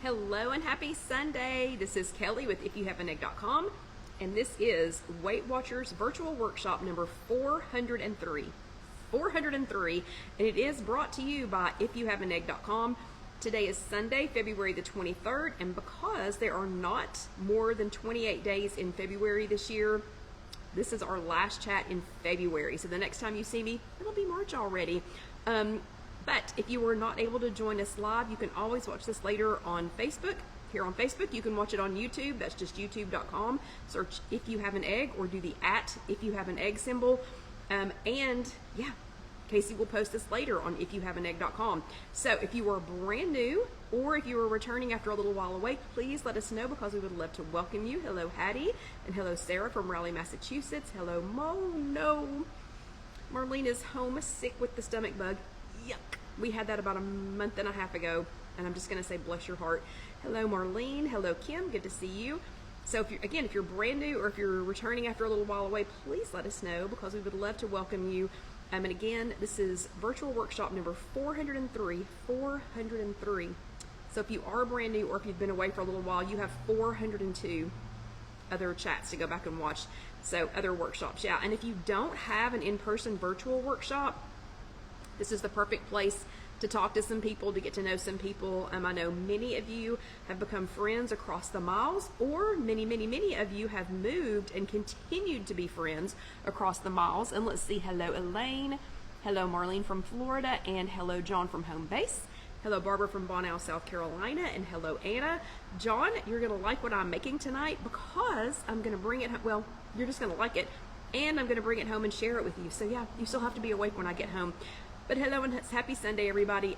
Hello and happy Sunday. This is Kelly with IfYouHaveAnEgg.com, and this is Weight Watchers Virtual Workshop number 403. 403, and it is brought to you by IfYouHaveAnEgg.com. Today is Sunday, February the 23rd, and because there are not more than 28 days in February this year, this is our last chat in February. So the next time you see me, it'll be March already. But if you were not able to join us live, you can always watch this later on Facebook. Here on Facebook, you can watch it on YouTube. That's just youtube.com. Search If You Have an Egg or do the @IfYouHaveAnEgg symbol. And yeah, Casey will post this later on IfYouHaveAnEgg.com. So if you are brand new or if you are returning after a little while away, please let us know because we would love to welcome you. Hello, Hattie, and hello, Sarah from Raleigh, Massachusetts. Hello, Mo. No, Marlene is home sick with the stomach bug. Yuck. We had that about a month and a half ago, and I'm just going to say bless your heart. Hello, Marlene. Hello, Kim. Good to see you. So if you're brand new or if you're returning after a little while away, please let us know because we would love to welcome you. And again, this is virtual workshop number 403. 403. So if you are brand new or if you've been away for a little while, you have 402 other chats to go back and watch. So other workshops, yeah. And if you don't have an in-person virtual workshop, this is the perfect place to talk to some people, to get to know some people. I know many of you have become friends across the miles, or many of you have moved and continued to be friends across the miles. And let's see, hello Elaine, hello Marlene from Florida, and hello John from home base. Hello Barbara from Bonnell, South Carolina, and hello Anna. John, you're gonna like what I'm making tonight because I'm gonna bring it, well, you're just gonna like it, and I'm gonna bring it home and share it with you. So yeah, you still have to be awake when I get home. But hello and happy Sunday, everybody.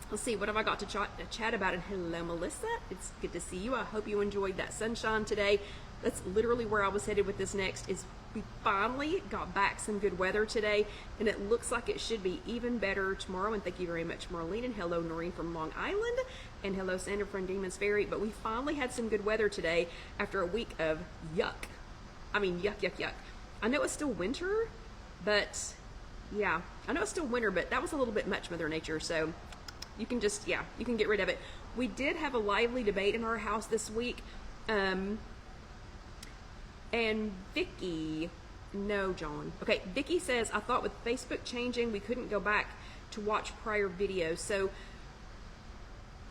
Let's see, what have I got to chat about? And hello, Melissa. It's good to see you. I hope you enjoyed that sunshine today. That's literally where I was headed with this next, is we finally got back some good weather today, and it looks like it should be even better tomorrow. And thank you very much, Marlene. And hello, Noreen from Long Island. And hello, Sandra from Demon's Ferry. But we finally had some good weather today after a week of yuck. I mean, yuck. I know it's still winter, but yeah, I know it's still winter, but that was a little bit much, Mother Nature, so you can just, yeah, you can get rid of it. We did have a lively debate in our house this week, and Vicky, no, John. Okay, Vicky says, I thought with Facebook changing, we couldn't go back to watch prior videos, so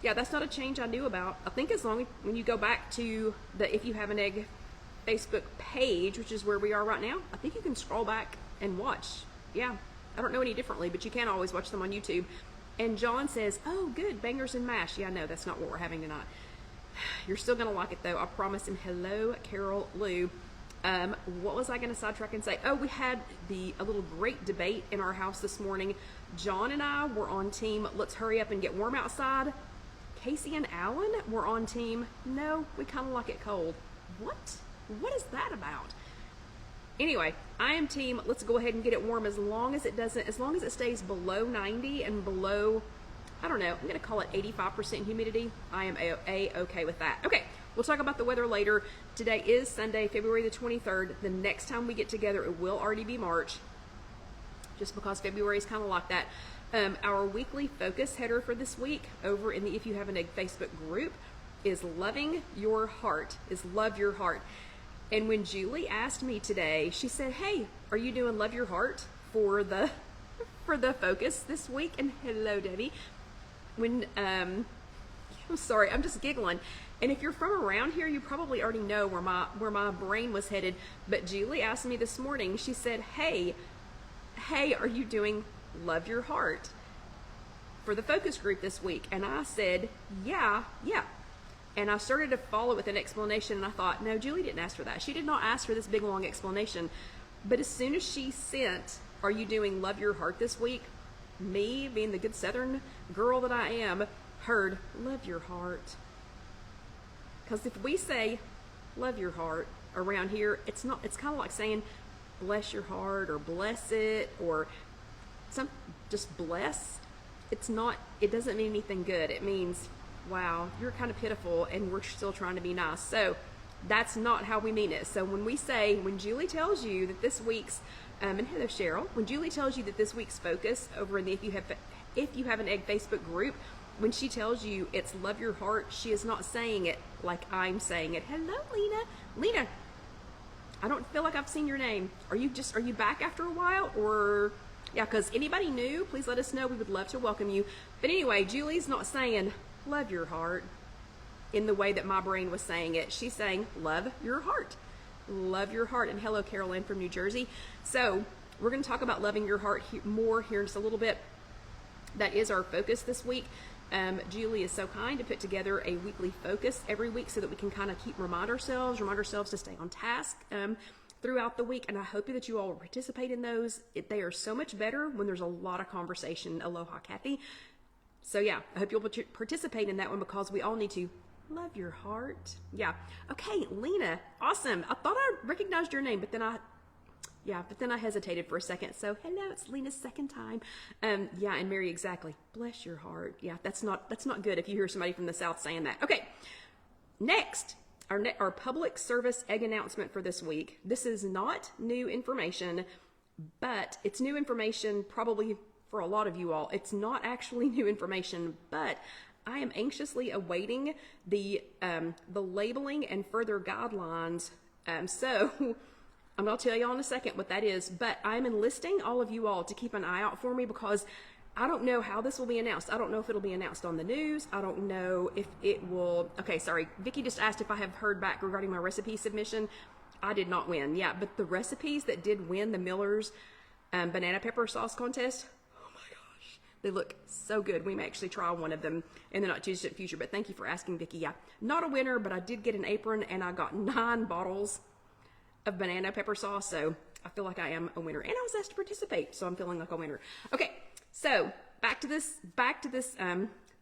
yeah, that's not a change I knew about. I think as long as, when you go back to the If You Have an Egg Facebook page, which is where we are right now, I think you can scroll back and watch. Yeah, I don't know any differently, but you can always watch them on YouTube. And John says, oh, good, bangers and mash. Yeah, no, that's not what we're having tonight. You're still going to like it, though, I promise. And hello, Carol Lou. What was I going to sidetrack and say? Oh, we had a little great debate in our house this morning. John and I were on team, let's hurry up and get warm outside. Casey and Alan were on team, no, we kind of like it cold. What? What is that about? Anyway, I am team, let's go ahead and get it warm as long as it stays below 90 and below, I don't know, I'm going to call it 85% humidity. I am okay with that. Okay, we'll talk about the weather later. Today is Sunday, February the 23rd. The next time we get together, it will already be March, just because February is kind of like that. Our weekly focus header for this week over in the If You Have an Egg Facebook group is loving your heart, is love your heart. And when Julie asked me today, she said, hey, are you doing Love Your Heart for the focus this week? And hello, Debbie. I'm sorry, I'm just giggling. And if you're from around here, you probably already know where my brain was headed. But Julie asked me this morning, she said, hey, are you doing Love Your Heart for the focus group this week? And I said, yeah. And I started to follow with an explanation, and I thought, no, Julie didn't ask for that. She did not ask for this big, long explanation. But as soon as she sent, are you doing Love Your Heart this week? Me, being the good Southern girl that I am, heard, love your heart. Because if we say, love your heart around here, it's kind of like saying, bless your heart, or bless it, or just bless. It doesn't mean anything good. It means, wow, you're kind of pitiful and we're still trying to be nice. So that's not how we mean it. So when Julie tells you that this week's, and hello Cheryl, when Julie tells you that this week's focus over in the If You Have an Egg Facebook group when she tells you it's love your heart, she is not saying it like I'm saying it. Hello, Lena. Lena, I don't feel like I've seen your name. Are you back after a while? Or, yeah, because anybody new, please let us know. We would love to welcome you. But anyway, Julie's not saying love your heart in the way that my brain was saying it. She's saying love your heart. Love your heart. And hello, Carolyn from New Jersey. So we're going to talk about loving your heart more here in just a little bit. That is our focus this week. Julie is so kind to put together a weekly focus every week so that we can kind of remind ourselves to stay on task throughout the week. And I hope that you all will participate in those. They are so much better when there's a lot of conversation. Aloha, Kathy. So yeah, I hope you'll participate in that one because we all need to love your heart. Yeah. Okay, Lena. Awesome. I thought I recognized your name, but then I hesitated for a second. So hello, it's Lena's second time. Yeah, and Mary, exactly. Bless your heart. Yeah, that's not good if you hear somebody from the South saying that. Okay, next, our public service egg announcement for this week. This is not new information, but it's new information probably for a lot of you all. It's not actually new information, but I am anxiously awaiting the labeling and further guidelines. So I'm going to tell you all in a second what that is, but I'm enlisting all of you all to keep an eye out for me because I don't know how this will be announced. I don't know if it'll be announced on the news. I don't know if it will. Okay, sorry. Vicki just asked if I have heard back regarding my recipe submission. I did not win. Yeah, but the recipes that did win the Miller's banana pepper sauce contest, oh my gosh, they look so good. We may actually try one of them in the not too distant future, but thank you for asking, Vicki. Yeah, not a winner, but I did get an apron and I got 9 bottles of banana pepper sauce, so I feel like I am a winner, and I was asked to participate, so I'm feeling like a winner. Okay, so back to this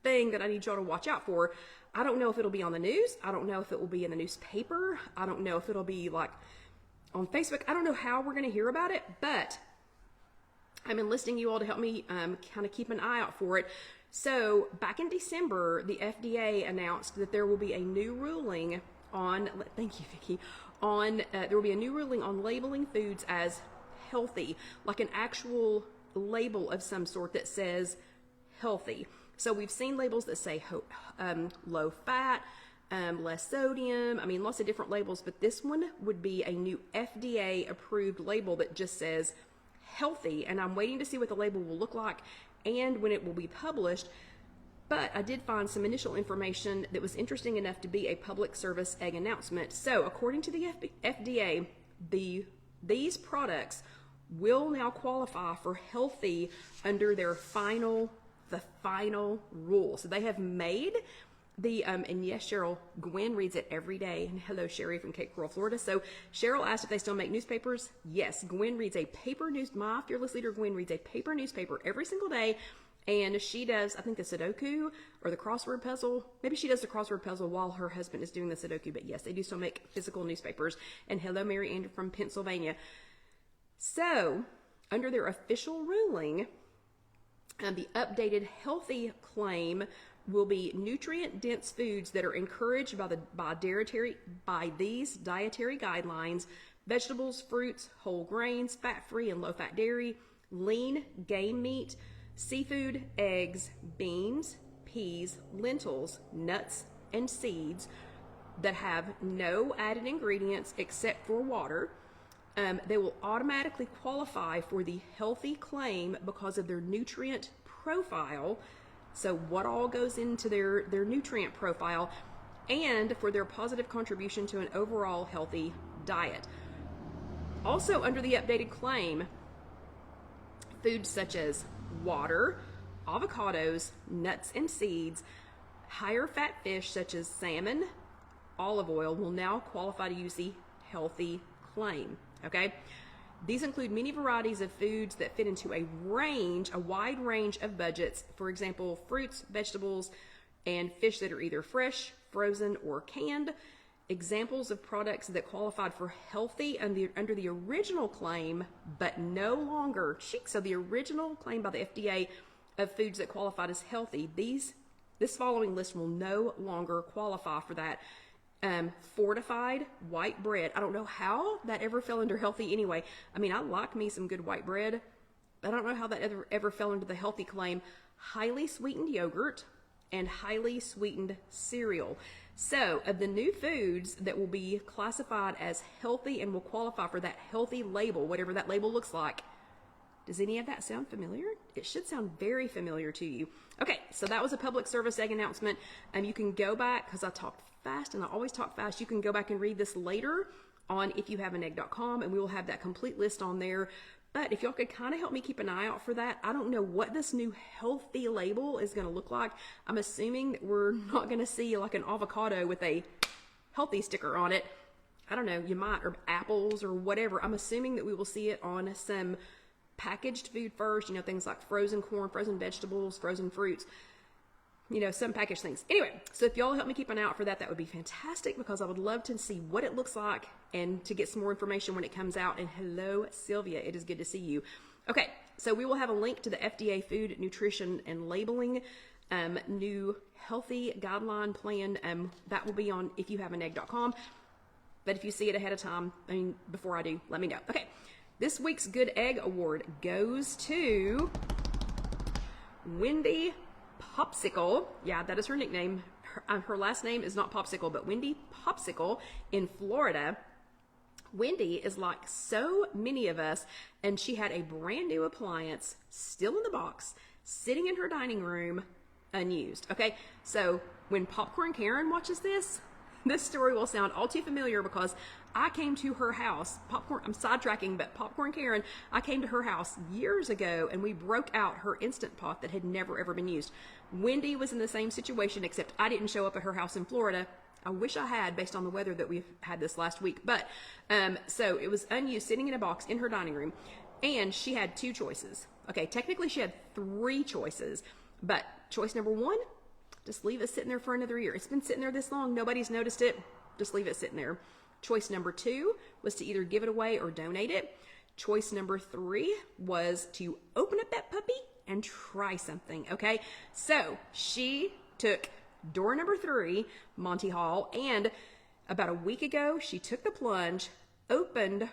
thing that I need y'all to watch out for. I don't know if it'll be on the news. I don't know if it will be in the newspaper. I don't know if it'll be like on Facebook. I don't know how we're going to hear about it, but I'm enlisting you all to help me kind of keep an eye out for it. So back in December, the FDA announced that there will be a new ruling on, thank you, Vicki, there will be a new ruling on labeling foods as healthy, like an actual label of some sort that says healthy. So we've seen labels that say low fat, less sodium, I mean, lots of different labels, but this one would be a new FDA approved label that just says healthy, and I'm waiting to see what the label will look like and when it will be published. But I did find some initial information that was interesting enough to be a public service egg announcement. So according to the FDA, these products will now qualify for healthy under the final rule. So they have made and yes, Cheryl, Gwen reads it every day. And hello, Sherry from Cape Coral, Florida. So Cheryl asked if they still make newspapers. Yes, Gwen reads a paper my fearless leader, Gwen, reads a paper newspaper every single day. And she does, I think, the Sudoku or the crossword puzzle. Maybe she does the crossword puzzle while her husband is doing the Sudoku. But yes, they do still make physical newspapers. And hello, Mary Ann from Pennsylvania. So, under their official ruling, the updated healthy claim will be nutrient-dense foods that are encouraged by these dietary guidelines: vegetables, fruits, whole grains, fat-free and low-fat dairy, lean game meat, seafood, eggs, beans, peas, lentils, nuts, and seeds that have no added ingredients except for water. They will automatically qualify for the healthy claim because of their nutrient profile. So what all goes into their nutrient profile, and for their positive contribution to an overall healthy diet. Also under the updated claim, foods such as water, avocados, nuts and seeds, higher fat fish such as salmon, olive oil will now qualify to use the healthy claim. Okay, these include many varieties of foods that fit into a wide range of budgets. For example, fruits, vegetables, and fish that are either fresh, frozen, or canned. Examples of products that qualified for healthy under the original claim, but no longer. So the original claim by the FDA of foods that qualified as healthy, this following list will no longer qualify for that. Fortified white bread. I don't know how that ever fell under healthy anyway. I mean, I like me some good white bread. I don't know how that ever fell into the healthy claim. Highly sweetened yogurt, and highly sweetened cereal. So, of the new foods that will be classified as healthy and will qualify for that healthy label, whatever that label looks like, does any of that sound familiar? It should sound very familiar to you. Okay, so that was a public service egg announcement. You can go back, because I talked fast and I always talk fast, you can go back and read this later on IfYouHaveAnEgg.com, and we will have that complete list on there. But if y'all could kind of help me keep an eye out for that. I don't know what this new healthy label is going to look like. I'm assuming that we're not going to see like an avocado with a healthy sticker on it. I don't know, you might, or apples or whatever. I'm assuming that we will see it on some packaged food first, you know, things like frozen corn, frozen vegetables, frozen fruits, you know, some packaged things. Anyway, so if y'all help me keep an eye out for that, that would be fantastic, because I would love to see what it looks like and to get some more information when it comes out. And hello, Sylvia, it is good to see you. Okay, so we will have a link to the FDA Food, Nutrition, and Labeling new healthy guideline plan. That will be on IfYouHaveAnEgg.com. But if you see it ahead of time, I mean, before I do, let me know. Okay, this week's Good Egg Award goes to Wendy Popsicle. Yeah, that is her nickname. Her last name is not Popsicle, but Wendy Popsicle in Florida. Wendy is like so many of us, and she had a brand new appliance still in the box, sitting in her dining room, unused. Okay, so when Popcorn Karen watches this story will sound all too familiar, because I came to her house, I'm sidetracking, but Popcorn Karen, I came to her house years ago, and we broke out her Instant Pot that had never ever been used. Wendy was in the same situation, except I didn't show up at her house in Florida. I wish I had, based on the weather that we've had this last week. But so it was unused, sitting in a box in her dining room, and she had two choices. Okay, technically she had three choices, but choice number one, just leave it sitting there for another year. It's been sitting there this long, nobody's noticed it, just leave it sitting there. Choice number two was to either give it away or donate it. Choice number three was to open up that puppy and try something, okay? So she took door number three, Monty Hall, and about a week ago, she took the plunge, opened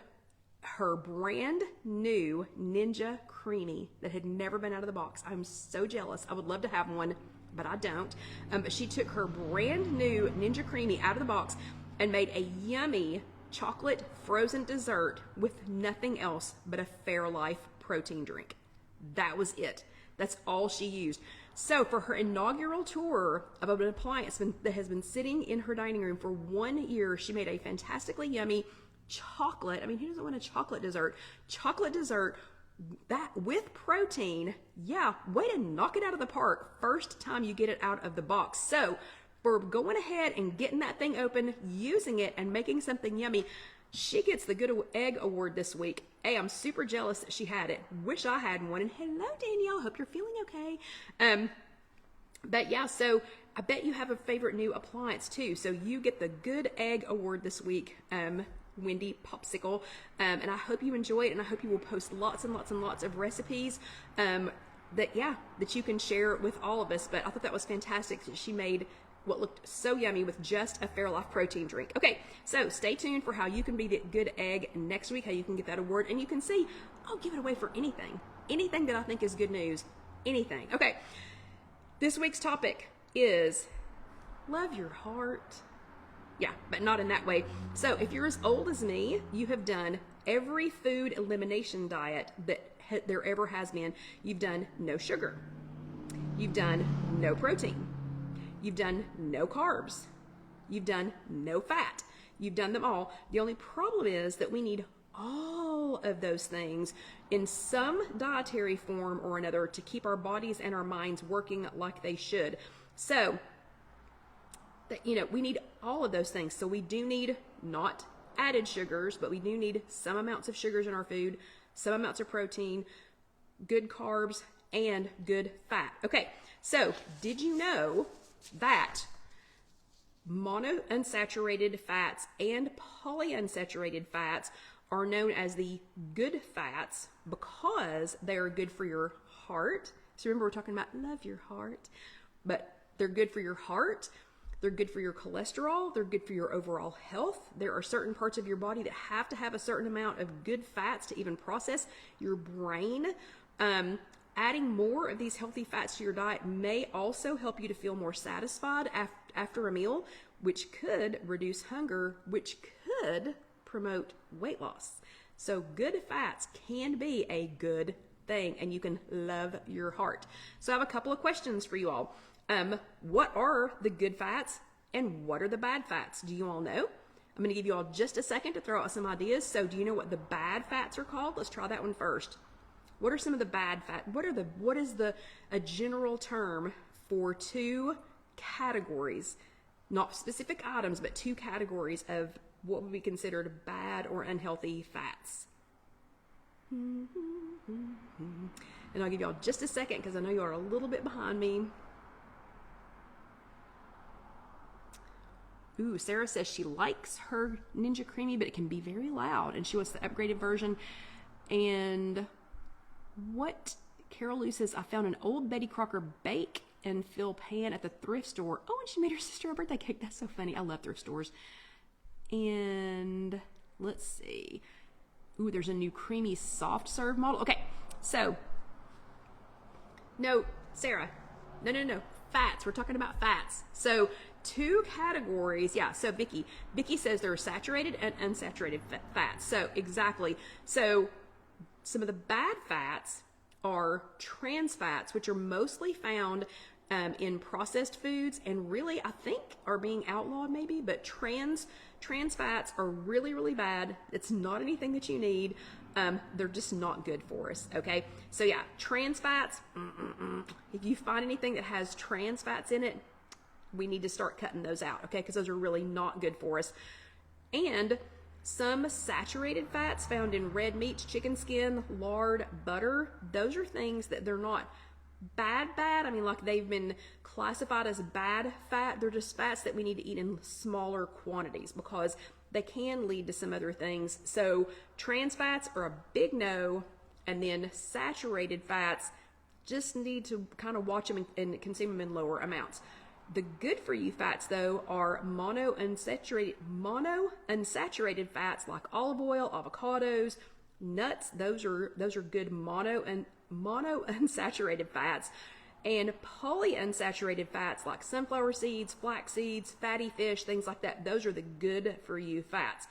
her brand new Ninja Creamy that had never been out of the box. I'm so jealous. I would love to have one, but I don't. But she took her brand new Ninja Creamy out of the box and made a yummy chocolate frozen dessert with nothing else but a Fairlife protein drink. That was it. That's all she used. So for her inaugural tour of an appliance that has been sitting in her dining room for 1 year, she made a fantastically yummy chocolate. I mean, who doesn't want a chocolate dessert? Chocolate dessert that with protein. Yeah, way to knock it out of the park first time you get it out of the box. So for going ahead and getting that thing open, using it, and making something yummy, she gets the Good Egg Award this week. Hey, I'm super jealous that she had it. Wish I had one. And hello, Danielle. Hope you're feeling okay. But yeah, so I bet you have a favorite new appliance too. So you get the Good Egg Award this week, Wendy Popsicle. And I hope you enjoy it, and I hope you will post lots and lots and lots of recipes that you can share with all of us. But I thought that was fantastic that she made what looked so yummy with just a Fairlife protein drink. Okay, so stay tuned for how you can be the Good Egg next week, how you can get that award, and you can see I'll give it away for anything that I think is good news, anything. Okay, this week's topic is love your heart. Yeah, but not in that way. So if you're as old as me, you have done every food elimination diet that there ever has been. You've done no sugar. You've done no protein. You've done no carbs. You've done no fat. You've done them all. The only problem is that we need all of those things in some dietary form or another to keep our bodies and our minds working like they should. So, we need all of those things. So we do need not added sugars, but we do need some amounts of sugars in our food, some amounts of protein, good carbs, and good fat. Okay, so did you know that monounsaturated fats and polyunsaturated fats are known as the good fats because they are good for your heart? So remember, we're talking about love your heart, but they're good for your heart. They're good for your cholesterol. They're good for your overall health. There are certain parts of your body that have to have a certain amount of good fats to even process. Your brain adding more of these healthy fats to your diet may also help you to feel more satisfied after a meal, which could reduce hunger, which could promote weight loss. So good fats can be a good thing, and you can love your heart. So I have a couple of questions for you all. What are the good fats and what are the bad fats? Do you all know? I'm going to give you all just a second to throw out some ideas. So do you know what the bad fats are called? Let's try that one first. What are some of the bad fat? What is a general term for two categories, not specific items, but two categories of what would be considered bad or unhealthy fats? And I'll give y'all just a second because I know you are a little bit behind me. Ooh, Sarah says she likes her Ninja Creamy, but it can be very loud, and she wants the upgraded version. And what Carol Lou says, I found an old Betty Crocker bake and fill pan at the thrift store. Oh, and she made her sister a birthday cake. That's so funny. I love thrift stores. And let's see. Ooh, there's a new creamy soft serve model. Okay, so no, Sarah, no, fats. We're talking about fats. So two categories. Yeah, so Vicky says there are saturated and unsaturated fats. So exactly. So some of the bad fats are trans fats, which are mostly found in processed foods, and really I think are being outlawed maybe, but trans fats are really, really bad. It's not anything that you need. They're just not good for us, okay? So yeah, trans fats, if you find anything that has trans fats in it, we need to start cutting those out, okay? Because those are really not good for us. And some saturated fats found in red meats, chicken skin, lard, butter, those are things that they're not bad. I mean, like they've been classified as bad fat. They're just fats that we need to eat in smaller quantities because they can lead to some other things. So trans fats are a big no, and then saturated fats, just need to kind of watch them and consume them in lower amounts. The good for you fats though are monounsaturated fats like olive oil, avocados, nuts. Those are good monounsaturated fats, and polyunsaturated fats like sunflower seeds, flax seeds, fatty fish, things like that. Those are the good for you fats.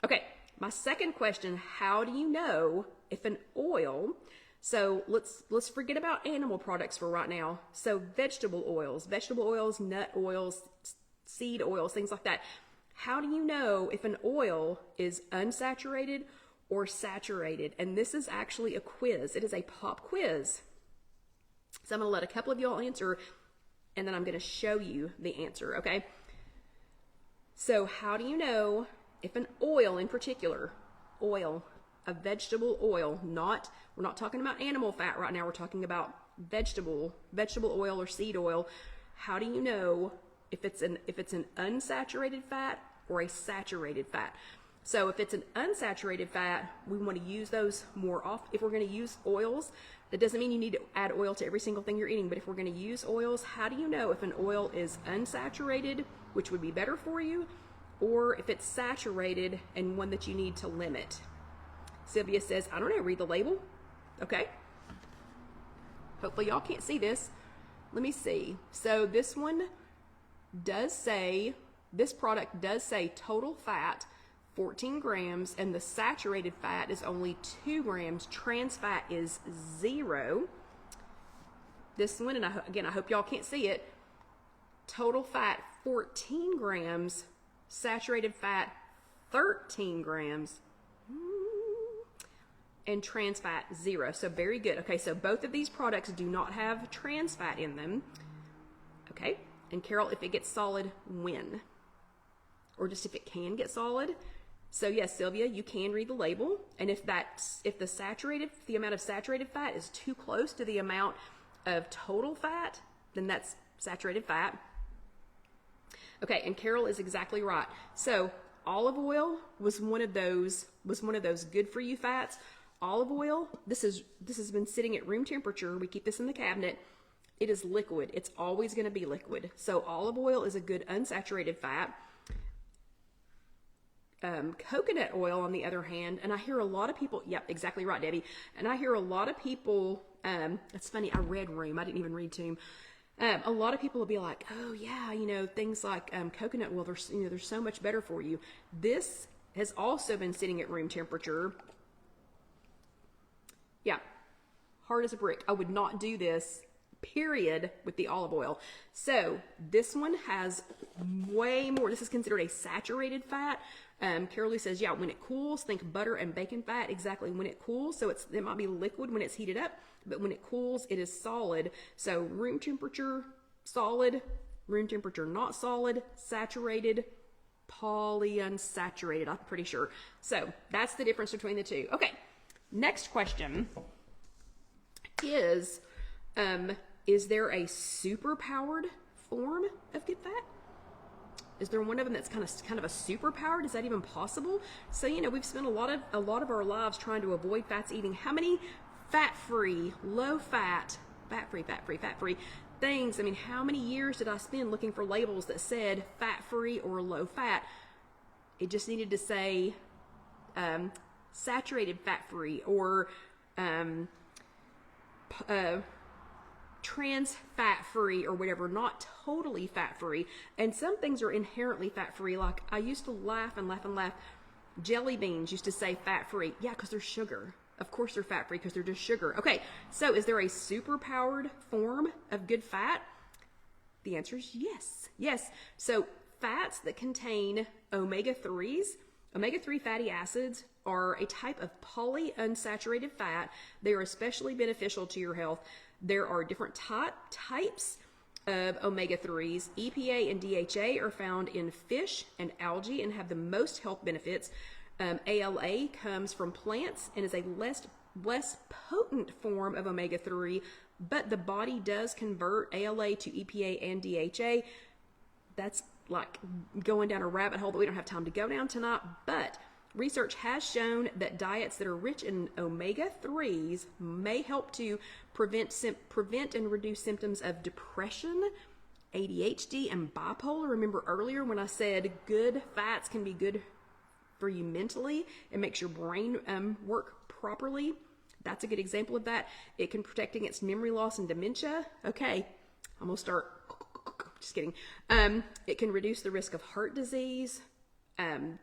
Okay, my second question, how do you know if an oil, so let's forget about animal products for right now. So vegetable oils, nut oils, seed oils, things like that. How do you know if an oil is unsaturated or saturated? And this is actually a quiz. It is a pop quiz. So I'm going to let a couple of y'all answer, and then I'm going to show you the answer, okay? So how do you know if an oil in particular, a vegetable oil, we're not talking about animal fat right now, we're talking about vegetable oil or seed oil. How do you know if it's an unsaturated fat or a saturated fat? So if it's an unsaturated fat, we want to use those more often. If we're going to use oils, that doesn't mean you need to add oil to every single thing you're eating, but if we're going to use oils, how do you know if an oil is unsaturated, which would be better for you, or if it's saturated and one that you need to limit? Sylvia says, I don't know, read the label. Okay. Hopefully y'all can't see this. Let me see. So this one does say, this product does say total fat 14 grams, and the saturated fat is only 2 grams. Trans fat is 0. This one, and again, I hope y'all can't see it. Total fat 14 grams, saturated fat 13 grams, and trans fat 0. So very good. Okay, so both of these products do not have trans fat in them. Okay, and Carol, if it gets solid, when? Or just if it can get solid? So yes, Sylvia, you can read the label, and if the amount of saturated fat is too close to the amount of total fat, then that's saturated fat. Okay, and Carol is exactly right. So olive oil was one of those good for you fats. Olive oil, this has been sitting at room temperature. We keep this in the cabinet. It is liquid. It's always going to be liquid. So olive oil is a good unsaturated fat. Coconut oil, on the other hand, and I hear a lot of people, yep, exactly right, Debbie. And I hear a lot of people It's funny, I read Room. I didn't even read Tomb. A lot of people will be like, oh yeah, you know, things like coconut oil, they're so much better for you. This has also been sitting at room temperature. Yeah, hard as a brick. I would not do this, period, with the olive oil. So this one has way more. This is considered a saturated fat. Carolee says, yeah, when it cools, think butter and bacon fat. Exactly, when it cools. So it might be liquid when it's heated up, but when it cools, it is solid. So room temperature, solid. Room temperature, not solid. Saturated, polyunsaturated, I'm pretty sure. So that's the difference between the two. Okay, next question is there a super-powered form of good fat? Is there one of them that's kind of a superpowered? Is that even possible? So, you know, we've spent a lot of our lives trying to avoid fats eating. How many fat-free, low-fat, fat-free things? I mean, how many years did I spend looking for labels that said fat-free or low-fat? It just needed to say saturated fat-free or trans fat-free or whatever, not totally fat-free. And some things are inherently fat-free. Like I used to laugh. Jelly beans used to say fat-free. Yeah, because they're sugar. Of course they're fat-free because they're just sugar. Okay, so is there a super-powered form of good fat? The answer is yes. Yes. So fats that contain omega-3s, omega-3 fatty acids, are a type of polyunsaturated fat. They are especially beneficial to your health. There are different types of omega-3s. EPA and DHA are found in fish and algae and have the most health benefits. ALA comes from plants and is a less potent form of omega-3, but the body does convert ALA to EPA and DHA. That's like going down a rabbit hole that we don't have time to go down tonight, but research has shown that diets that are rich in omega-3s may help to prevent and reduce symptoms of depression, ADHD, and bipolar. Remember earlier when I said good fats can be good for you mentally and makes your brain work properly? That's a good example of that. It can protect against memory loss and dementia. Okay, I'm gonna start. Just kidding. It can reduce the risk of heart disease,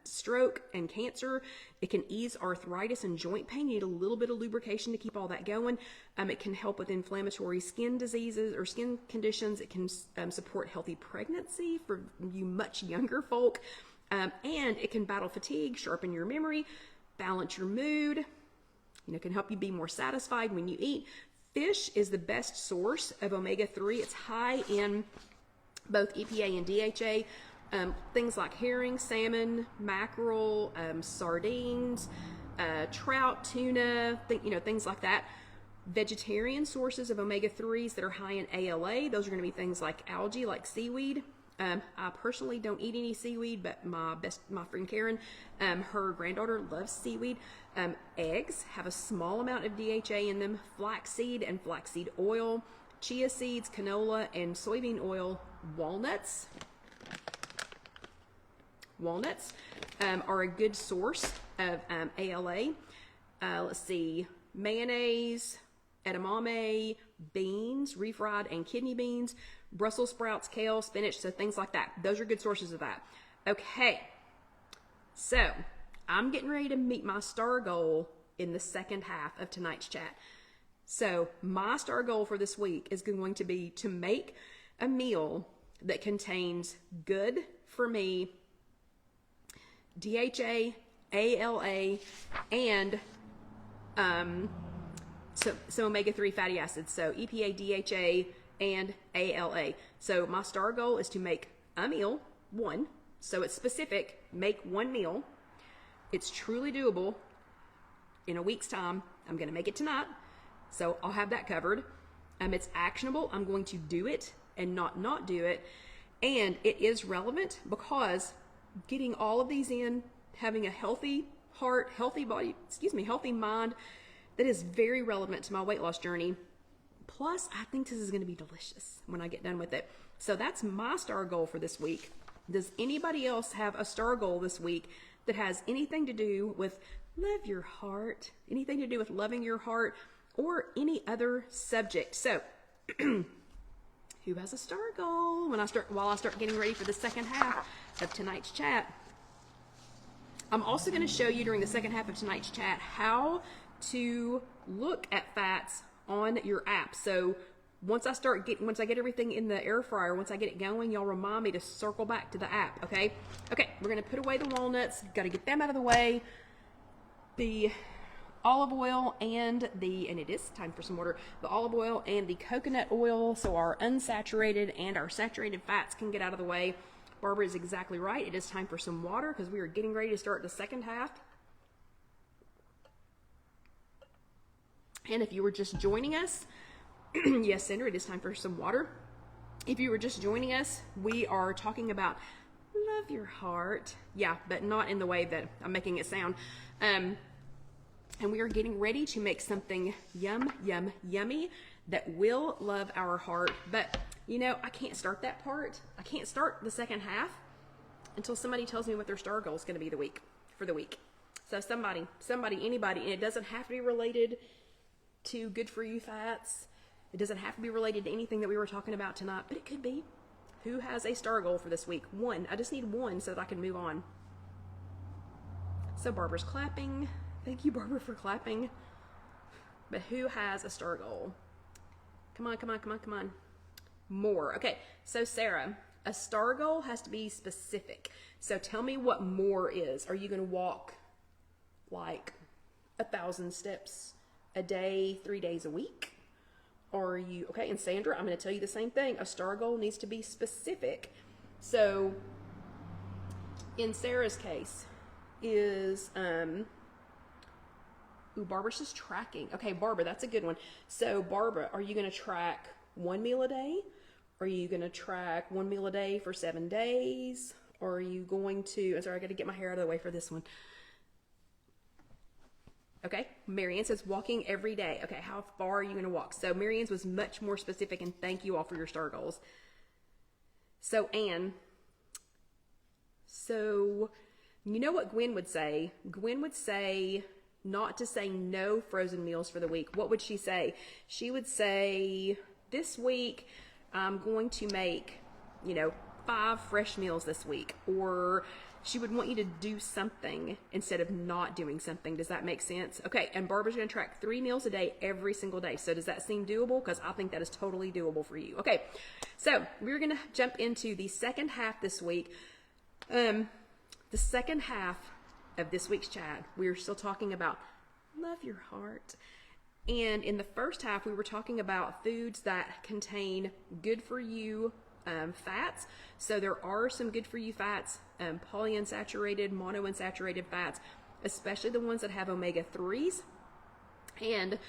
stroke, and cancer. It can ease arthritis and joint pain. You need a little bit of lubrication to keep all that going. It can help with inflammatory skin diseases or skin conditions. It can support healthy pregnancy for you much younger folk. And it can battle fatigue, sharpen your memory, balance your mood. You know, can help you be more satisfied when you eat. Fish is the best source of omega-3. It's high in both EPA and DHA. Things like herring, salmon, mackerel, sardines, trout, tuna, things like that. Vegetarian sources of omega-3s that are high in ALA, those are going to be things like algae, like seaweed. I personally don't eat any seaweed, but my friend Karen, her granddaughter loves seaweed. Eggs have a small amount of DHA in them. Flaxseed and flaxseed oil, chia seeds, canola, and soybean oil. Walnuts are a good source of ALA. Let's see, mayonnaise, edamame, beans, refried and kidney beans, Brussels sprouts, kale, spinach, so things like that. Those are good sources of that. Okay, so I'm getting ready to meet my star goal in the second half of tonight's chat. So my star goal for this week is going to be to make a meal that contains good for me DHA, ALA, and some omega-3 fatty acids. So EPA, DHA, and ALA. So my star goal is to make a meal, one. So it's specific, make one meal. It's truly doable. In a week's time, I'm going to make it tonight. So I'll have that covered. It's actionable. I'm going to do it and not do it. And it is relevant because getting all of these in, having a healthy heart, healthy body, healthy mind, that is very relevant to my weight loss journey. Plus, I think this is going to be delicious when I get done with it. So that's my star goal for this week. Does anybody else have a star goal this week that has anything to do with love your heart, anything to do with loving your heart, or any other subject. So, who has a star goal while I start getting ready for the second half of tonight's chat? I'm also going to show you during the second half of tonight's chat how to look at fats on your app. So once I get everything in the air fryer, once I get it going, y'all remind me to circle back to the app, okay? Okay, we're going to put away the walnuts. Got to get them out of the way. The olive oil and it is time for some water, the olive oil and the coconut oil, so our unsaturated and our saturated fats can get out of the way. Barbara is exactly right. It is time for some water because we are getting ready to start the second half. And if you were just joining us, yes, Sandra, it is time for some water. If you were just joining us, we are talking about love your heart. Yeah, but not in the way that I'm making it sound. And we are getting ready to make something yummy that will love our heart. But you know, I can't start that part. I can't start the second half until somebody tells me what their star goal is going to be for the week. So somebody, anybody, and it doesn't have to be related to good for you fats. It doesn't have to be related to anything that we were talking about tonight, but it could be. Who has a star goal for this week? One. I just need one so that I can move on. So Barbara's clapping. Thank you, Barbara, for clapping. But who has a star goal? Come on. More. Okay, so Sarah, a star goal has to be specific. So tell me what more is. Are you going to walk like 1,000 steps a day, 3 days a week? Or are you, okay, and Sandra, I'm going to tell you the same thing. A star goal needs to be specific. So in Sarah's case is, Barbara's just tracking. Okay, Barbara, that's a good one. So Barbara, are you going to track one meal a day? Are you going to track one meal a day for 7 days? Or are you going to, I'm sorry, I got to get my hair out of the way for this one. Okay, Marianne says walking every day. Okay, how far are you going to walk? So Marianne's was much more specific, and thank you all for your star goals. So Anne, so you know what Gwen would say? Gwen would say not to say no frozen meals for the week. What would she say? She would say, this week I'm going to make, 5 fresh meals this week. Or she would want you to do something instead of not doing something. Does that make sense? Okay, and Barbara's going to track 3 meals a day every single day. So does that seem doable? Because I think that is totally doable for you. Okay, so we're going to jump into the second half this week. The second half of this week's chat, we're still talking about love your heart. And in the first half, we were talking about foods that contain good for you fats. So there are some good for you fats, polyunsaturated, monounsaturated fats, especially the ones that have omega-3s. And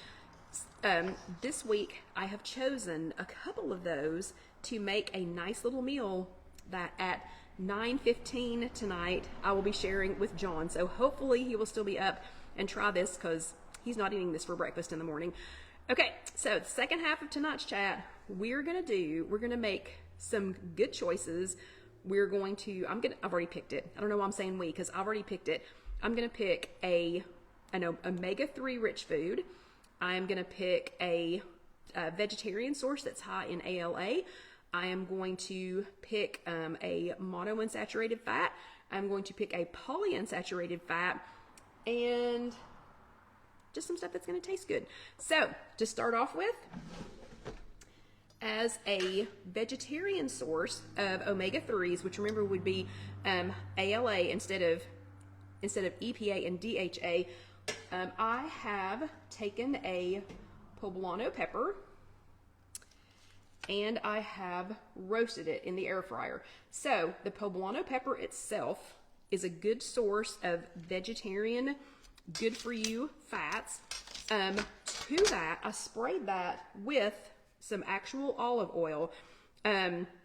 this week, I have chosen a couple of those to make a nice little meal that at 9:15 tonight, I will be sharing with John. So hopefully he will still be up and try this because he's not eating this for breakfast in the morning. Okay, so the second half of tonight's chat, we're going to make some good choices. I've already picked it. I don't know why I'm saying we, because I've already picked it. I'm going to pick an omega-3 rich food. I'm going to pick a vegetarian source that's high in ALA. I am going to pick a monounsaturated fat. I'm going to pick a polyunsaturated fat, and just some stuff that's going to taste good. So to start off with, as a vegetarian source of omega-3s, which remember would be ALA instead of EPA and DHA, I have taken a poblano pepper and I have roasted it in the air fryer. So the poblano pepper itself is a good source of vegetarian, good for you fats. To that, I sprayed that with some actual olive oil. I've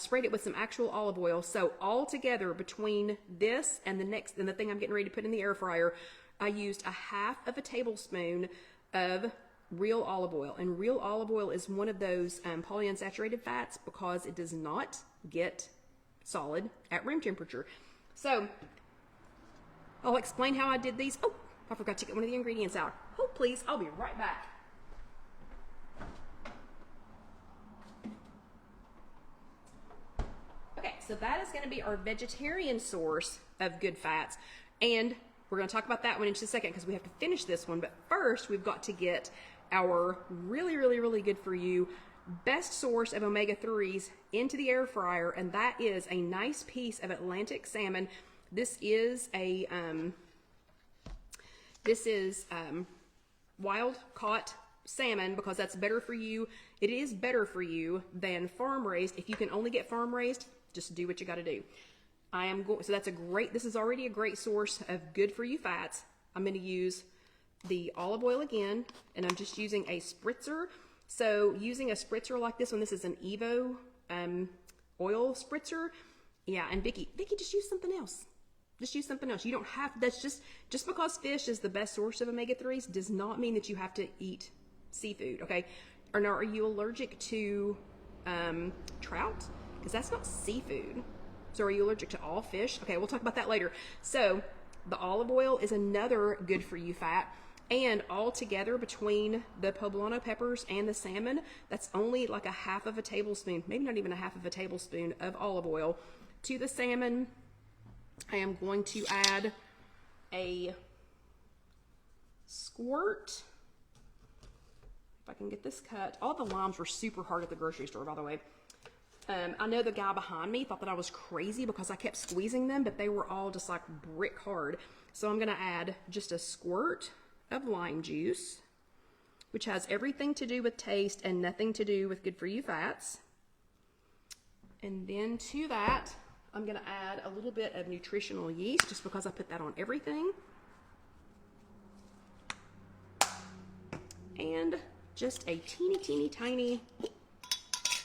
sprayed it with some actual olive oil. So all together between this and the thing I'm getting ready to put in the air fryer, I used 1/2 tablespoon of real olive oil. And real olive oil is one of those polyunsaturated fats because it does not get solid at room temperature. So I'll explain how I did these. Oh, I forgot to get one of the ingredients out. hold please, I'll be right back. Okay, so that is going to be our vegetarian source of good fats. And we're going to talk about that one in just a second because we have to finish this one. But first, we've got to get our really, really, really good for you best source of omega-3s into the air fryer. And that is a nice piece of Atlantic salmon. This is a wild caught salmon because that's better for you. It is better for you than farm raised. If you can only get farm raised, just do what you got to do. So that's this is already a great source of good for you fats. I'm going to use the olive oil again, and I'm just using a spritzer. So using a spritzer like this one, this is an Evo oil spritzer. Yeah, and Vicky, just use something else. Just use something else. You don't have, that's just because fish is the best source of omega-3s does not mean that you have to eat seafood, okay? Or now, are you allergic to trout? Because that's not seafood. So are you allergic to all fish? Okay, we'll talk about that later. So the olive oil is another good for you fat. And all together between the poblano peppers and the salmon, that's only like a half of a tablespoon, maybe not even a half of a tablespoon of olive oil. To the salmon, I am going to add a squirt. If I can get this cut. All the limes were super hard at the grocery store, by the way. I know the guy behind me thought that I was crazy because I kept squeezing them, but they were all just like brick hard. So I'm going to add just a squirt of lime juice, which has everything to do with taste and nothing to do with good for you fats. And then to that, I'm going to add a little bit of nutritional yeast just because I put that on everything. And just a teeny tiny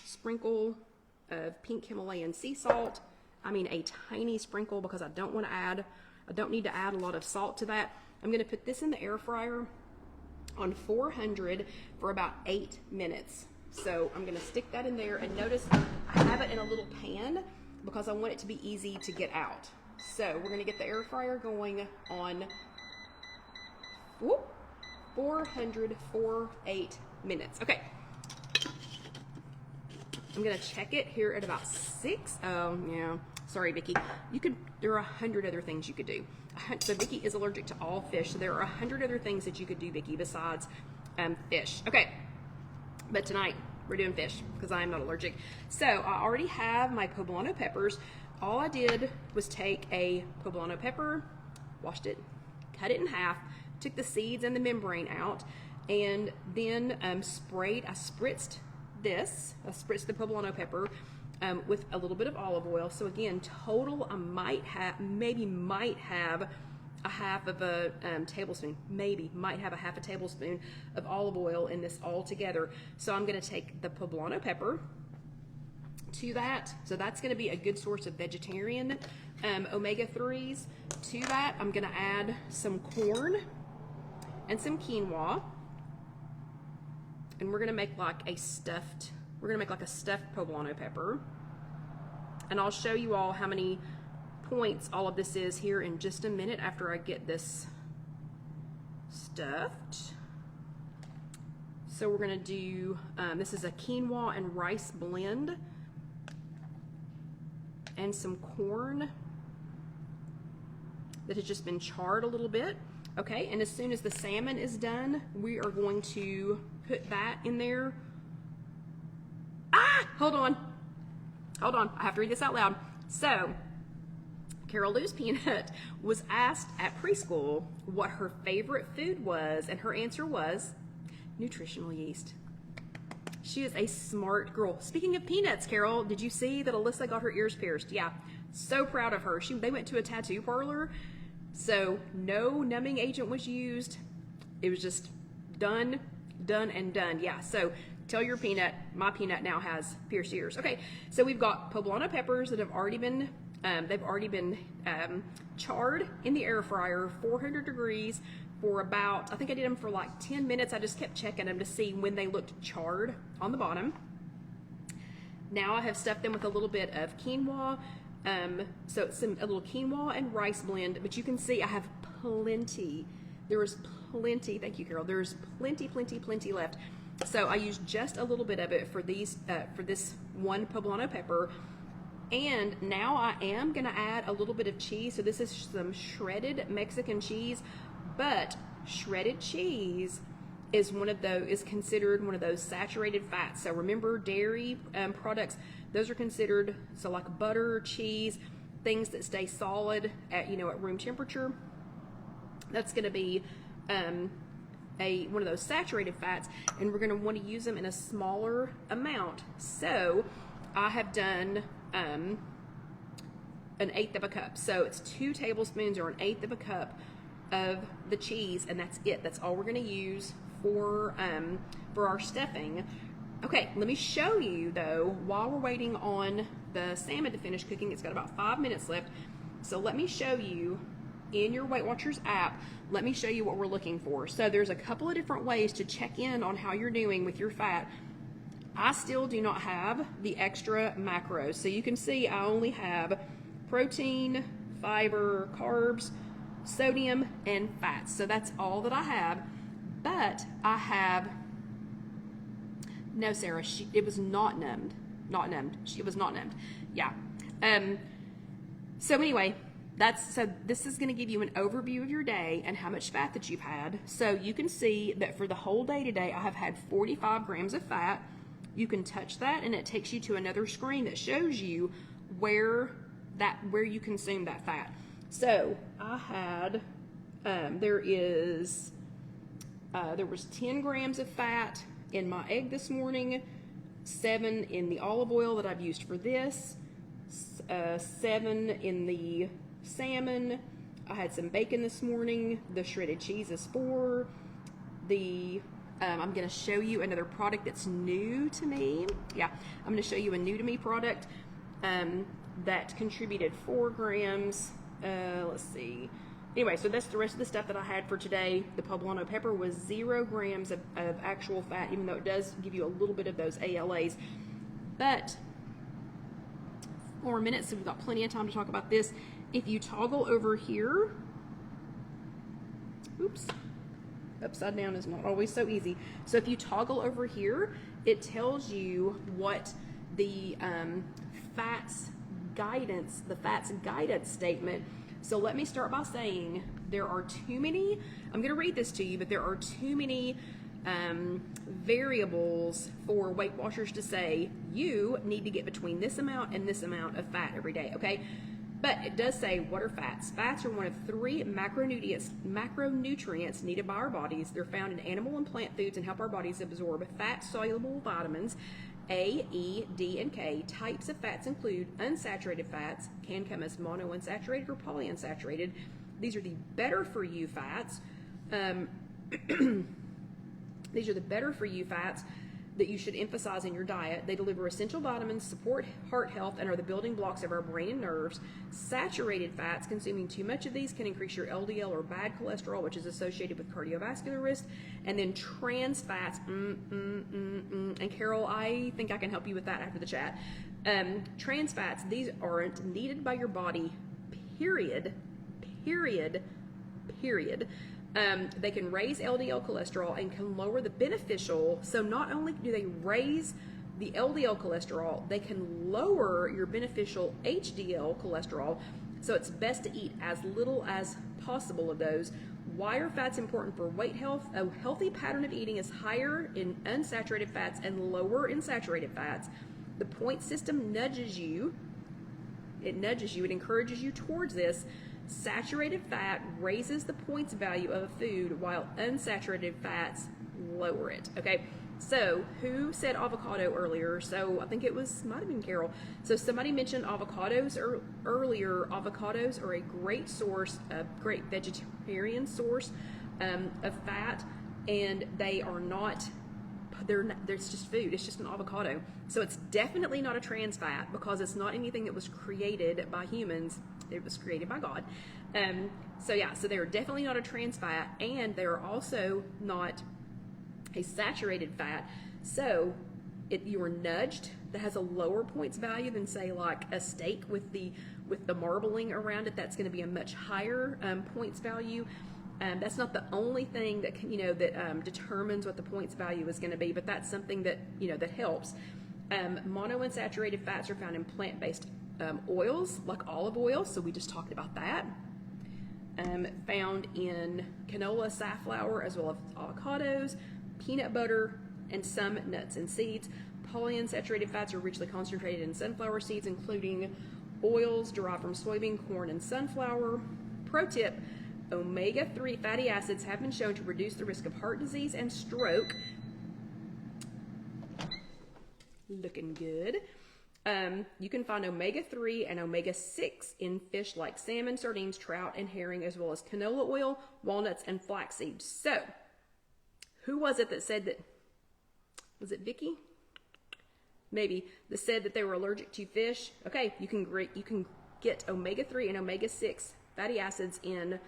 sprinkle of pink Himalayan sea salt. I mean a tiny sprinkle because I don't need to add a lot of salt to that. I'm going to put this in the air fryer on 400 for about 8 minutes. So I'm going to stick that in there, and notice I have it in a little pan because I want it to be easy to get out. So we're going to get the air fryer going on 400 for 8 minutes. Okay. I'm going to check it here at about 6. Oh, yeah. Sorry, Vicky. There are 100 other things you could do. So Vicky is allergic to all fish. So there are 100 other things that you could do, Vicky, besides fish. Okay. But tonight we're doing fish because I am not allergic. So I already have my poblano peppers. All I did was take a poblano pepper, washed it, cut it in half, took the seeds and the membrane out, and then I spritzed the poblano pepper with a little bit of olive oil. So again, total, I might have a half of a tablespoon, might have a half a tablespoon of olive oil in this all together. So I'm going to take the poblano pepper to that. So that's going to be a good source of vegetarian omega-3s. To that, I'm going to add some corn and some quinoa. And we're going to make like a stuffed poblano pepper. And I'll show you all how many points all of this is here in just a minute after I get this stuffed. So we're going to do, this is a quinoa and rice blend, and some corn that has just been charred a little bit. Okay, and as soon as the salmon is done, we are going to put that in there. Hold on, I have to read this out loud. So, Carol Lou's Peanut was asked at preschool what her favorite food was, and her answer was nutritional yeast. She is a smart girl. Speaking of peanuts, Carol, did you see that Alyssa got her ears pierced? Yeah, so proud of her. They went to a tattoo parlor, so no numbing agent was used. It was just done. Yeah, so tell your peanut, my peanut now has pierced ears. Okay, so we've got poblano peppers that have already been charred in the air fryer, 400 degrees for about, I think I did them for like 10 minutes. I just kept checking them to see when they looked charred on the bottom. Now I have stuffed them with a little bit of quinoa, so it's a little quinoa and rice blend, but you can see I have plenty. There is plenty. Thank you, Carol. There's plenty left. So I used just a little bit of it for these for this one poblano pepper. And now I am gonna add a little bit of cheese. So this is some shredded Mexican cheese, but shredded cheese is considered one of those saturated fats. So remember, dairy products, those are considered, so like butter, cheese, things that stay solid at at room temperature. That's going to be one of those saturated fats, and we're going to want to use them in a smaller amount. So I have done an 1/8 of a cup. So it's 2 tablespoons or an 1/8 of a cup of the cheese, and that's it. That's all we're going to use for our stuffing. Okay, let me show you though, while we're waiting on the salmon to finish cooking. It's got about 5 minutes left. So let me show you in your Weight Watchers app, let me show you what we're looking for. So there's a couple of different ways to check in on how you're doing with your fat. I still do not have the extra macros. So you can see I only have protein, fiber, carbs, sodium, and fats. So that's all that I have. But I have, no, Sarah, it was not numbed. It was not numbed. Yeah. So anyway, this is going to give you an overview of your day and how much fat that you've had. So you can see that for the whole day today, I have had 45 grams of fat. You can touch that and it takes you to another screen that shows you where you consume that fat. So I had, there was 10 grams of fat in my egg this morning, 7 in the olive oil that I've used for this, 7 in the salmon. I had some bacon this morning. The shredded cheese is 4. I'm going to show you another product that's new to me. Yeah, I'm going to show you a new to me product that contributed 4 grams. Let's see. Anyway, so that's the rest of the stuff that I had for today. The poblano pepper was 0 grams of actual fat, even though it does give you a little bit of those ALAs. But 4 minutes, so we've got plenty of time to talk about this. If you toggle over here, oops, upside down is not always so easy. So if you toggle over here, it tells you what the fats guidance statement. So let me start by saying there are too many, I'm going to read this to you, but there are too many variables for Weight Watchers to say you need to get between this amount and this amount of fat every day, okay? But it does say, what are fats? Fats are one of 3 macronutrients needed by our bodies. They're found in animal and plant foods and help our bodies absorb fat-soluble vitamins A, E, D, and K. Types of fats include unsaturated fats, can come as monounsaturated or polyunsaturated. These are the better for you fats. These are the better for you fats that you should emphasize in your diet. They deliver essential vitamins, support heart health, and are the building blocks of our brain and nerves. Saturated fats, consuming too much of these can increase your LDL or bad cholesterol, which is associated with cardiovascular risk. And then trans fats, and Carol, I think I can help you with that after the chat. Trans fats, these aren't needed by your body, period. They can raise LDL cholesterol and can lower the beneficial. So not only do they raise the LDL cholesterol, they can lower your beneficial HDL cholesterol. So it's best to eat as little as possible of those. Why are fats important for weight health? A healthy pattern of eating is higher in unsaturated fats and lower in saturated fats. The point system nudges you. It encourages you towards this. Saturated fat raises the points value of a food, while unsaturated fats lower it. Okay, so who said avocado earlier? So I think might have been Carol. So somebody mentioned avocados earlier. Avocados are a great vegetarian source of fat, and they are not. It's just food. It's just an avocado. So it's definitely not a trans fat because it's not anything that was created by humans. It was created by God. So they're definitely not a trans fat, and they're also not a saturated fat. So you are nudged. That has a lower points value than, say, like a steak with the marbling around it. That's going to be a much higher points value. That's not the only thing that can, that determines what the points value is going to be, but that's something that, that helps. Monounsaturated fats are found in plant-based oils, like olive oil, so we just talked about that. Found in canola, safflower, as well as avocados, peanut butter, and some nuts and seeds. Polyunsaturated fats are richly concentrated in sunflower seeds, including oils derived from soybean, corn, and sunflower. Pro tip, omega-3 fatty acids have been shown to reduce the risk of heart disease and stroke. Looking good. You can find omega-3 and omega-6 in fish like salmon, sardines, trout, and herring, as well as canola oil, walnuts, and flaxseed. So, who was it that said that? Was it Vicky? Maybe, that said that they were allergic to fish. Okay, you can get omega-3 and omega-6 fatty acids in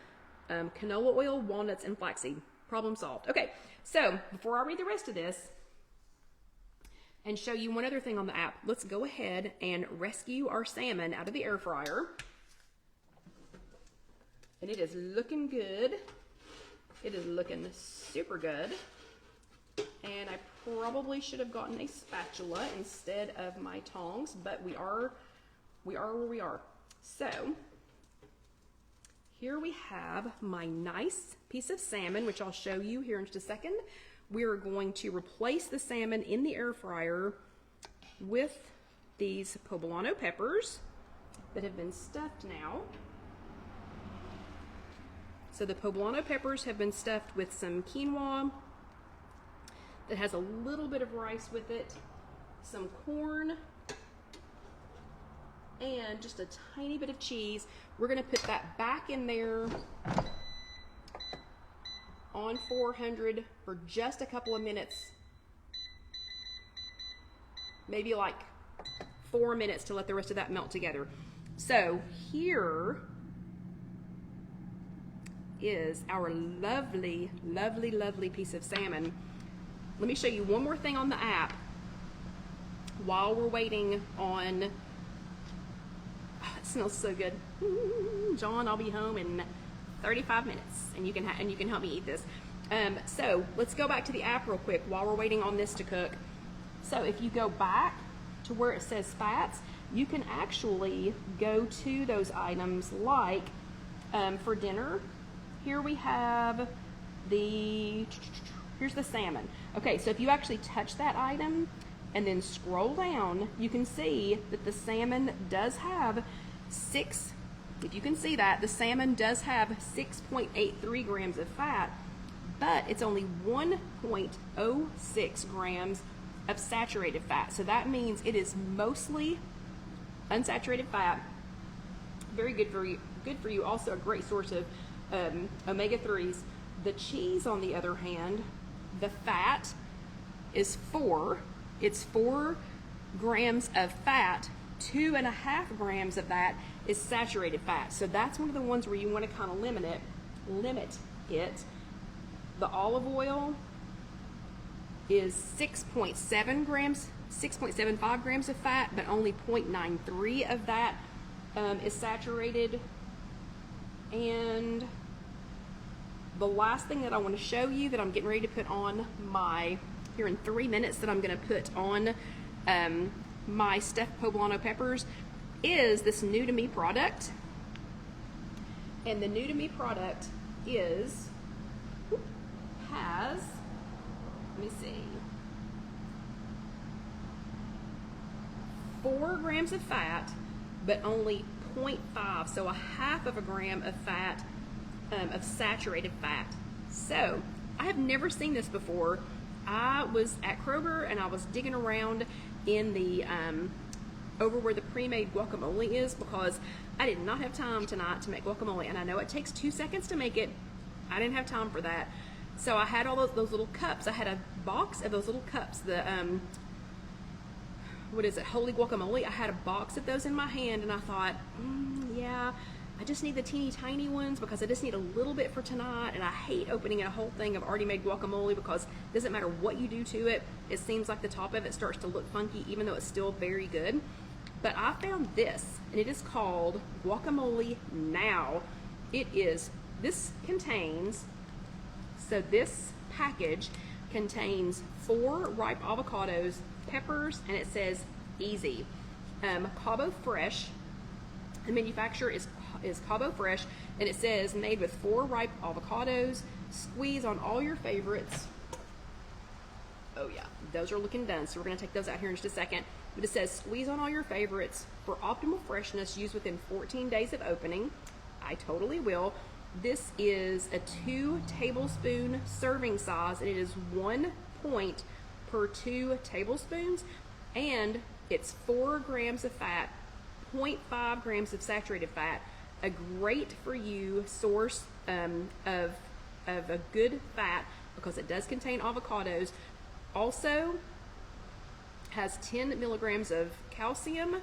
canola oil, walnuts, and flaxseed. Problem solved. Okay, so before I read the rest of this and show you one other thing on the app, let's go ahead and rescue our salmon out of the air fryer. And it is looking good. It is looking super good. And I probably should have gotten a spatula instead of my tongs, but we are where we are. So here we have my nice piece of salmon, which I'll show you here in just a second. We're going to replace the salmon in the air fryer with these poblano peppers that have been stuffed now. So the poblano peppers have been stuffed with some quinoa that has a little bit of rice with it, some corn, and just a tiny bit of cheese. We're gonna put that back in there on 400 for just a couple of minutes, maybe like 4 minutes to let the rest of that melt together. So here is our lovely, lovely, lovely piece of salmon. Let me show you one more thing on the app while we're waiting on, it smells so good. John, I'll be home in 35 minutes and you can help me eat this. So let's go back to the app real quick while we're waiting on this to cook. So if you go back to where it says fats, you can actually go to those items like for dinner. Here we have here's the salmon. Okay, so if you actually touch that item and then scroll down, you can see that the salmon does have if you can see that, the salmon does have 6.83 grams of fat, but it's only 1.06 grams of saturated fat. So that means it is mostly unsaturated fat. Very good for you. Also a great source of omega-3s. The cheese, on the other hand, the fat is 4 grams of fat. 2.5 grams of that is saturated fat. So that's one of the ones where you want to kind of limit it. The olive oil is 6.75 grams of fat, but only 0.93 of that is saturated. And the last thing that I want to show you that I'm getting ready to put on here in 3 minutes, that I'm going to put on my stuffed poblano peppers, is this new to me product. And the new to me product has, let me see, 4 grams of fat, but only 0.5, so 1/2 gram of fat, of saturated fat. So I have never seen this before. I was at Kroger and I was digging around in the over where the pre-made guacamole is, because I did not have time tonight to make guacamole, and I know it takes 2 seconds to make it. I didn't have time for that, so I had all those little cups. I had a box of those little cups, the what is it, holy guacamole. I had a box of those in my hand, and I thought, yeah, I just need the teeny tiny ones because I just need a little bit for tonight, and I hate opening a whole thing of already made guacamole because it doesn't matter what you do to it, it seems like the top of it starts to look funky even though it's still very good. But I found this, and it is called Guacamole Now. It is this contains, so this package contains 4 ripe avocados, peppers, and it says easy. Cabo Fresh, the manufacturer is Cabo Fresh, and it says made with 4 ripe avocados. Squeeze on all your favorites. Oh yeah, those are looking done, so we're gonna take those out here in just a second. But it says squeeze on all your favorites for optimal freshness, used within 14 days of opening. I totally will. This is a 2 tablespoon serving size, and it is 1 point per 2 tablespoons, and it's 4 grams of fat, 0.5 grams of saturated fat, a great for you source of a good fat, because it does contain avocados. Also has 10 milligrams of calcium,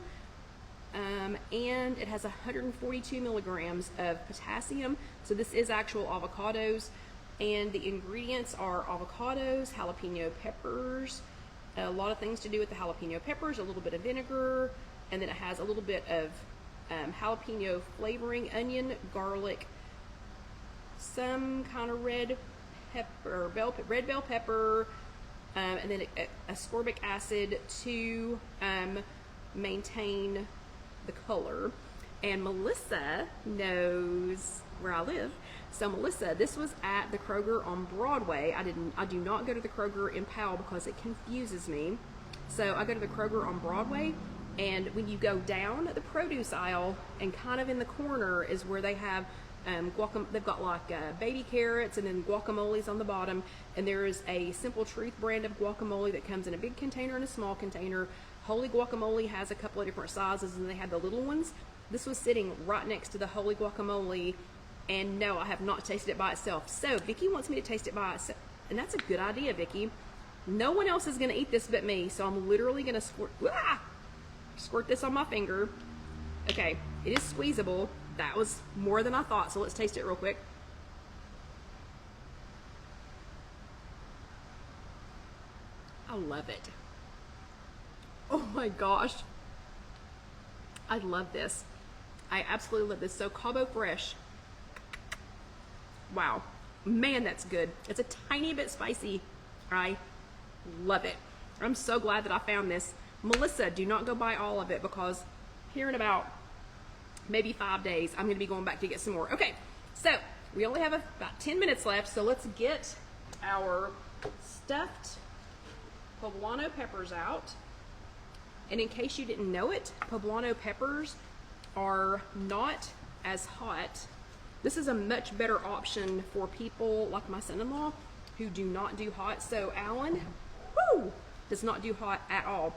and it has 142 milligrams of potassium. So this is actual avocados, and the ingredients are avocados, jalapeno peppers, a lot of things to do with the jalapeno peppers, a little bit of vinegar, and then it has a little bit of jalapeno flavoring, onion, garlic, some kind of red bell pepper, and then ascorbic acid to maintain the color. And Melissa knows where I live. So Melissa, this was at the Kroger on Broadway. I do not go to the Kroger in Powell because it confuses me. So I go to the Kroger on Broadway, and when you go down the produce aisle, and kind of in the corner is where they have they've got like baby carrots and then guacamoles on the bottom, and there is a Simple Truth brand of guacamole that comes in a big container and a small container. Holy Guacamole has a couple of different sizes, and they have the little ones. This was sitting right next to the Holy Guacamole, and no, I have not tasted it by itself. So Vicki wants me to taste it by itself, and that's a good idea, Vicki. No one else is going to eat this but me, so I'm literally going to squirt this on my finger. Okay, it is squeezable. That was more than I thought, so let's taste it real quick. I love it. Oh my gosh. I love this. I absolutely love this. So Cabo Fresh. Wow. Man, that's good. It's a tiny bit spicy. I love it. I'm so glad that I found this. Melissa, do not go buy all of it, because here in about maybe 5 days, I'm going to be going back to get some more. Okay, so we only have about 10 minutes left, so let's get our stuffed poblano peppers out. And in case you didn't know it, poblano peppers are not as hot. This is a much better option for people like my son-in-law who do not do hot. So Alan, does not do hot at all.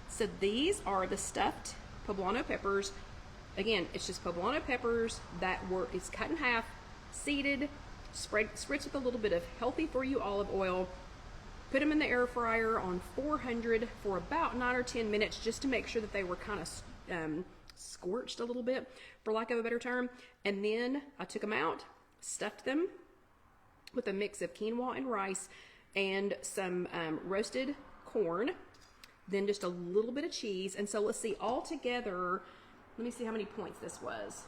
So these are the stuffed poblano peppers. Again, it's just poblano peppers it's cut in half, seeded, spritzed with a little bit of healthy for you olive oil. Put them in the air fryer on 400 for about 9 or 10 minutes, just to make sure that they were kind of scorched a little bit, for lack of a better term. And then I took them out, stuffed them with a mix of quinoa and rice and some roasted corn, then just a little bit of cheese. And so let's see, all together, let me see how many points this was.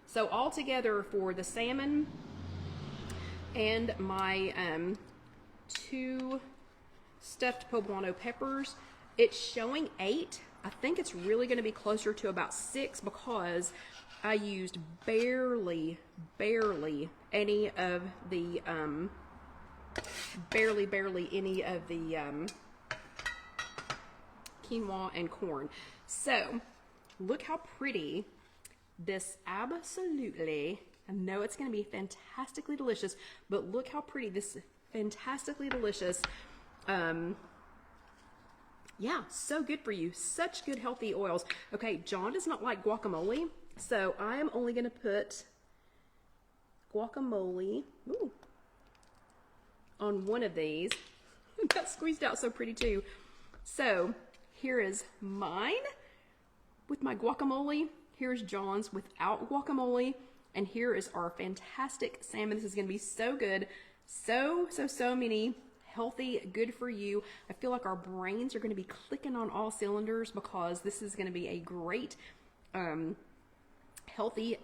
So all together for the salmon and my 2 stuffed poblano peppers, it's showing 8. I think it's really going to be closer to about 6, because I used barely any of the quinoa and corn. So look how pretty this absolutely, I know it's going to be fantastically delicious, but look how pretty this fantastically delicious, yeah, so good for you. Such good healthy oils. Okay, John does not like guacamole, so I am only going to put guacamole on one of these. That squeezed out so pretty too. So here is mine with my guacamole. Here's John's without guacamole. And here is our fantastic salmon. This is going to be so good. So many healthy, good for you. I feel like our brains are going to be clicking on all cylinders, because this is going to be a great healthy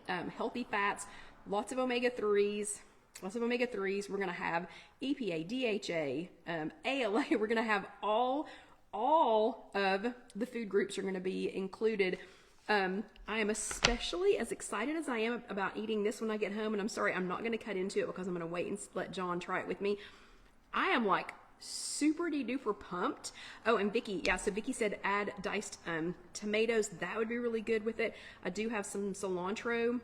fats, lots of omega-3s. Lots of omega-3s. We're going to have EPA, DHA, ALA. We're going to have all of the food groups are going to be included. I am especially as excited as I am about eating this when I get home. And I'm sorry, I'm not going to cut into it because I'm going to wait and let John try it with me. I am like super duper pumped. Oh, and Vicky, yeah, so Vicky said add diced tomatoes. That would be really good with it. I do have some cilantro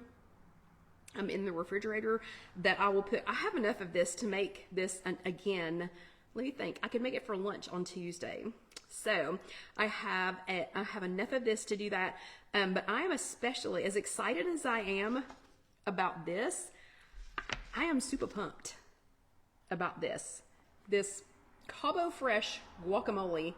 in the refrigerator that I will put. I have enough of this to make this again. Let me think. I could make it for lunch on Tuesday. So I have enough of this to do that. But I am especially as excited as I am about this. I am super pumped about this Cabo Fresh guacamole.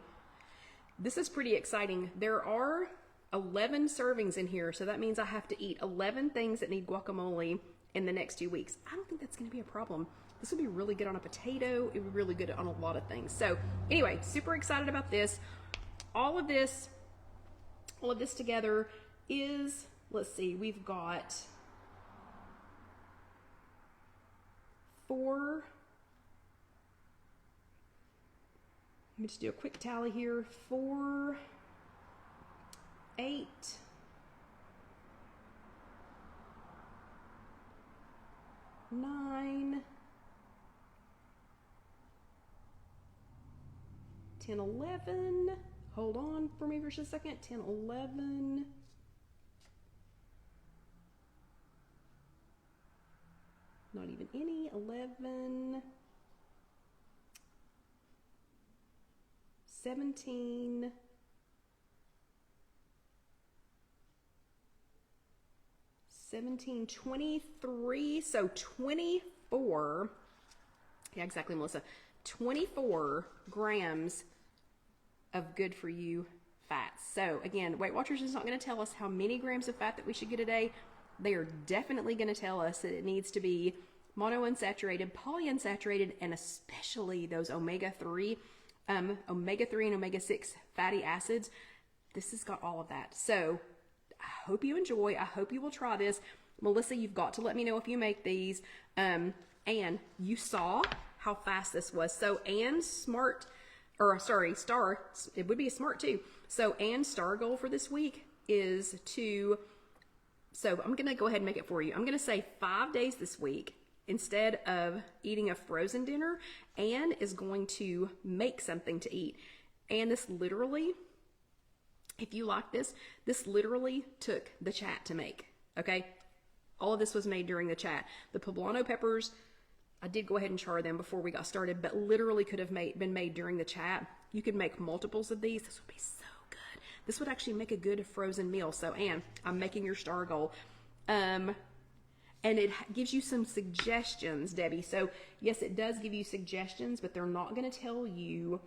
This is pretty exciting. There are 11 servings in here, so that means I have to eat 11 things that need guacamole in the next 2 weeks. I don't think that's going to be a problem. This would be really good on a potato. It would be really good on a lot of things. So anyway, super excited about this. All of this together is, let's see, we've got 4. Let me just do a quick tally here. 4, 8, 9, 10, 11. Hold on for me for just a second. 10, 11. Not even any. 11. 17. 17, 23, so 24, yeah, exactly, Melissa, 24 grams of good for you fats. So again, Weight Watchers is not going to tell us how many grams of fat that we should get a day. They are definitely going to tell us that it needs to be monounsaturated, polyunsaturated, and especially those omega-3 and omega-6 fatty acids. This has got all of that. So I hope you enjoy. I hope you will try this. Melissa, you've got to let me know if you make these. And you saw how fast this was. So Star, it would be a Smart too. So Anne's star goal for this week is so I'm going to go ahead and make it for you. I'm going to say 5 days this week. Instead of eating a frozen dinner, Anne is going to make something to eat. And this literally, if you like this literally took the chat to make, okay? All of this was made during the chat. The poblano peppers, I did go ahead and char them before we got started, but literally could have been made during the chat. You could make multiples of these. This would be so good. This would actually make a good frozen meal. So Anne, I'm making your star goal. And it gives you some suggestions, Debbie. So yes, it does give you suggestions, but they're not going to tell you,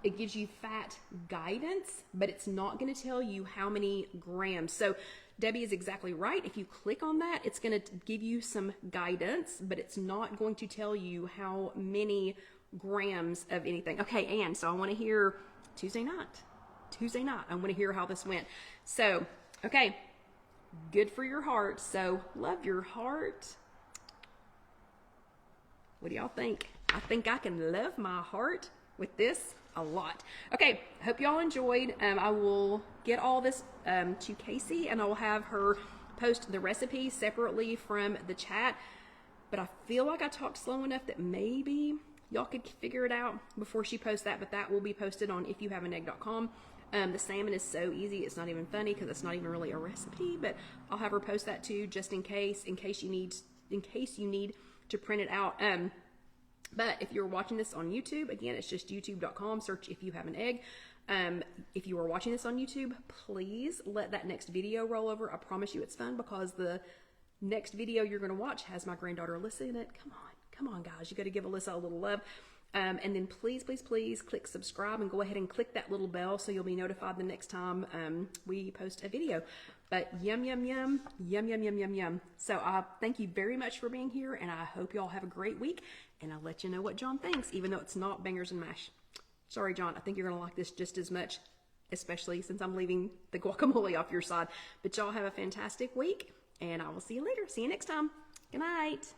it gives you fat guidance, but it's not going to tell you how many grams. So Debbie is exactly right. If you click on that, it's going to give you some guidance, but it's not going to tell you how many grams of anything. Okay, Anne, so I want to hear Tuesday night. I want to hear how this went. So, okay. Good for your heart. So love your heart. What do y'all think? I think I can love my heart with this a lot. Okay, hope y'all enjoyed. I will get all this to Casey, and I will have her post the recipe separately from the chat. But I feel like I talked slow enough that maybe y'all could figure it out before she posts that, but that will be posted on IfYouHaveAnEgg.com. The salmon is so easy, it's not even funny because it's not even really a recipe, but I'll have her post that too, just in case you need to print it out. But if you're watching this on YouTube, again, it's just youtube.com, search If You Have an Egg. If you are watching this on YouTube, please let that next video roll over. I promise you it's fun because the next video you're going to watch has my granddaughter Alyssa in it. Come on, guys, you got to give Alyssa a little love. And then please click subscribe and go ahead and click that little bell so you'll be notified the next time we post a video. But yum. So I thank you very much for being here, and I hope y'all have a great week, and I'll let you know what John thinks, even though it's not bangers and mash. Sorry, John, I think you're going to like this just as much especially since I'm leaving the guacamole off your side. But y'all have a fantastic week, and I will see you later. See you next time. Good night.